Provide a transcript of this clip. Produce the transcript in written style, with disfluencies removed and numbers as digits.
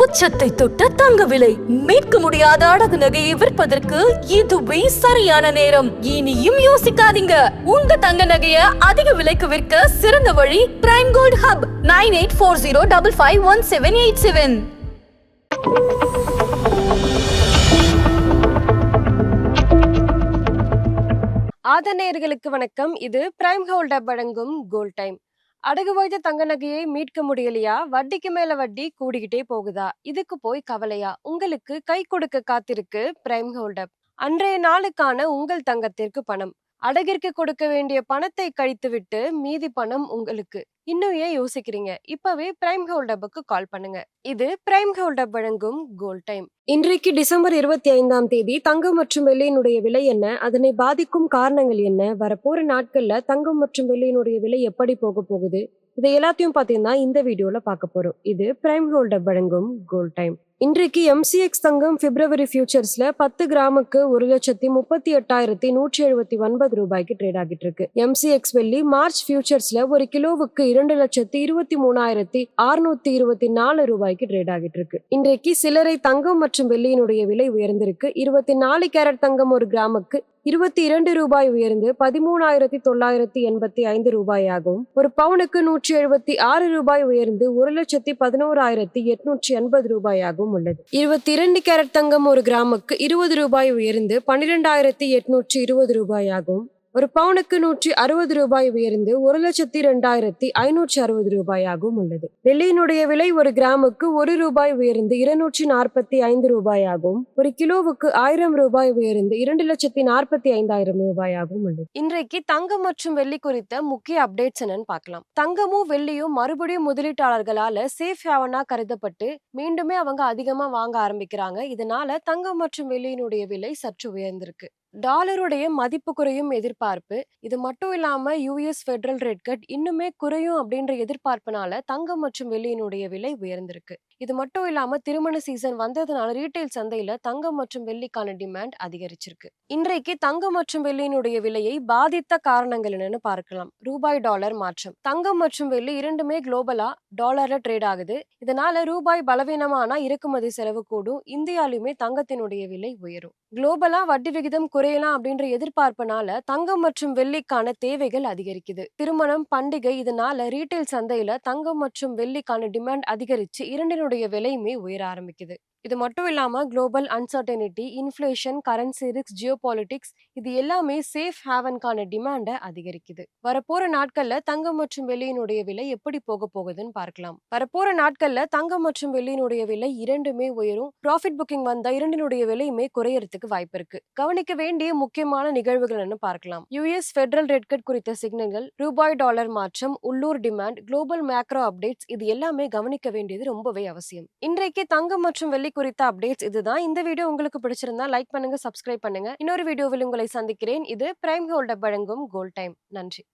உச்சத்தை தொட்ட தங்க விலை மீட்க முடியாத அடகு நகையை விற்பதற்கு இதுவே சரியான நேரம். இனியும் யோசிக்காதீங்க. உங்க தங்க நகைய அதிக விலைக்கு விற்க சிறந்த வழி பிரைம் கோல்ட் ஹப் 9840551787. ஆதநேயர்களுக்கு வணக்கம். இது பிரைம் கோல்ட் ஹப் வழங்கும் கோல்ட் டைம். அடகு வைத்த தங்க நகையை மீட்க முடியலையா? வட்டிக்கு மேல வட்டி கூடிக்கிட்டே போகுதா? இதுக்கு போய் கவலையா? உங்களுக்கு கை கொடுக்க காத்திருக்கு பிரைம் கோல்ட் ஹப். அன்றைய நாளுக்கான உங்கள் தங்கத்திற்கு பணம். அடகிற்கு கொடுக்க வேண்டிய பணத்தை கழித்துவிட்டு மீதி பணம் உங்களுக்கு. இன்னும் ஏன் யோசிக்கிறீங்க? இப்பவே பிரைம் கோல்ட் ஹப்புக்கு கால் பண்ணுங்க. இது பிரைம் கோல்ட் ஹப் வழங்கும் கோல்ட் டைம். இன்றைக்கு டிசம்பர் 25ஆம் தேதி தங்கம் மற்றும் வெள்ளியினுடைய விலை என்ன? அதனை பாதிக்கும் காரணங்கள் என்ன? வரப்போற நாட்கள்ல தங்கம் மற்றும் வெள்ளியினுடைய விலை எப்படி போக போகுது? இதை எல்லாத்தையும் பார்த்தீங்கன்னா இந்த வீடியோல பார்க்க போறோம். இது பிரைம் கோல்ட் ஹப் வழங்கும் கோல்ட் டைம். இன்றைக்கு MCX தங்கம் பிப்ரவரி ஃபியூச்சர்ஸ்ல 10 கிராமுக்கு 1,38,179 ரூபாய்க்கு ட்ரேட் ஆகிட்டு இருக்கு. MCX வெள்ளி மார்ச் ஃபியூச்சர்ஸ்ல ஒரு கிலோவுக்கு 2,23,624 ரூபாய்க்கு ட்ரேட் ஆகிட்டு இருக்கு. இன்றைக்கு சில்லறை தங்கம் மற்றும் வெள்ளியினுடைய விலை உயர்ந்திருக்கு. 24 கேரட் தங்கம் ஒரு கிராமுக்கு 22 ரூபாய் உயர்ந்து 13,985 ரூபாயாகவும், ஒரு பவுனுக்கு 176 ரூபாய் உயர்ந்து 1,11,880 ரூபாயாகவும் உள்ளது. 22 கேரட் தங்கம் ஒரு கிராமுக்கு 20 ரூபாய் உயர்ந்து 12,820 ரூபாயாகவும், ஒரு பவுனுக்கு 160 ரூபாய் உயர்ந்து 1,02,560 ரூபாயாகவும் உள்ளது. வெள்ளியினுடைய விலை ஒரு கிராமுக்கு 1 ரூபாய் உயர்ந்து 245 ரூபாயாகவும், ஒரு கிலோவுக்கு 1000 ரூபாய் உயர்ந்து 2,45,000 ரூபாயாகவும் உள்ளது. இன்றைக்கு தங்கம் மற்றும் வெள்ளி குறித்த முக்கிய அப்டேட்ஸ் என்னன்னு பார்க்கலாம். தங்கமும் வெள்ளியும் மறுபடியும் முதலீட்டாளர்களால சேஃப் ஹேவனா கருதப்பட்டு மீண்டுமே அவங்க அதிகமா வாங்க ஆரம்பிக்கிறாங்க. இதனால தங்கம் மற்றும் வெள்ளியினுடைய விலை சற்று உயர்ந்திருக்கு. டாலருடைய மதிப்பு குறையும் எதிர்பார்ப்பு. இது மட்டும் இல்லாம US ஃபெடரல் ரேட் கட் இன்னுமே குறையும் அப்படின்ற எதிர்பார்ப்புனால தங்கம் மற்றும் வெள்ளியினுடைய விலை உயர்ந்திருக்கு. இது மட்டும் இல்லாம திருமண சீசன் வந்ததுனால ரீட்டைல் சந்தையில தங்கம் மற்றும் வெள்ளிக்கான டிமாண்ட் அதிகரிச்சிருக்கு. இன்றைக்கு தங்கம் மற்றும் வெள்ளியினுடைய விலையை பாதித்த காரணங்கள் என்னன்னு பார்க்கலாம். ரூபாய் டாலர் மாற்றம். தங்கம் மற்றும் வெள்ளி இரண்டுமே குளோபலா டாலர்ல ட்ரேட் ஆகுது. இதனால ரூபாய் பலவீனமானா இறக்குமதி செலவு கூடும். இந்தியாலுமே தங்கத்தினுடைய விலை உயரும். குளோபலா வட்டி விகிதம் குறையலாம் அப்படின்ற எதிர்பார்ப்புனால தங்கம் மற்றும் வெள்ளிக்கான தேவைகள் அதிகரிக்குது. திருமணம், பண்டிகை இதனால ரீட்டைல் சந்தையில தங்கம் மற்றும் வெள்ளிக்கான டிமாண்ட் அதிகரிச்சு இரண்டினுடைய விலையுமே உயர ஆரம்பிக்குது. இது மட்டும் இல்லாம global uncertainty, inflation, currency risk, geopolitics இது எல்லாமே சேஃப் ஹேவன்கான டிமாண்டை அதிகரிக்குது. வரப்போற நாட்கள்ல தங்கம் மற்றும் வெள்ளியினுடைய விலை எப்படி போக போகுதுன்னு பார்க்கலாம். வரப்போற நாட்கள்ல தங்கம் மற்றும் வெள்ளியினுடைய விலை இரண்டுமே உயரும். ப்ராஃபிட் புக்கிங் வந்தா இரண்டினுடைய விலையுமே குறையறதுக்கு வாய்ப்பு இருக்கு. கவனிக்க வேண்டிய முக்கியமான நிகழ்வுகள் பார்க்கலாம். US ஃபெடரல் ரேட் கட் குறித்த சிக்னல்கள், ரூபாய் டாலர் மாற்றம், உள்ளூர் டிமாண்ட், குளோபல் மேக்ரோ அப்டேட்ஸ் இது எல்லாமே கவனிக்க வேண்டியது ரொம்பவே அவசியம். இன்றைக்கு தங்கம் மற்றும் வெள்ளி குறித்த அப்டேட்ஸ் இதுதான். இந்த வீடியோ உங்களுக்கு பிடிச்சிருந்தா லைக் பண்ணுங்க, சப்ஸ்கிரைப் பண்ணுங்க. இன்னொரு வீடியோவில் உங்களை சந்திக்கிறேன். இது பிரைம் கோல்ட் ஹப் வழங்கும் கோல்ட் டைம். நன்றி.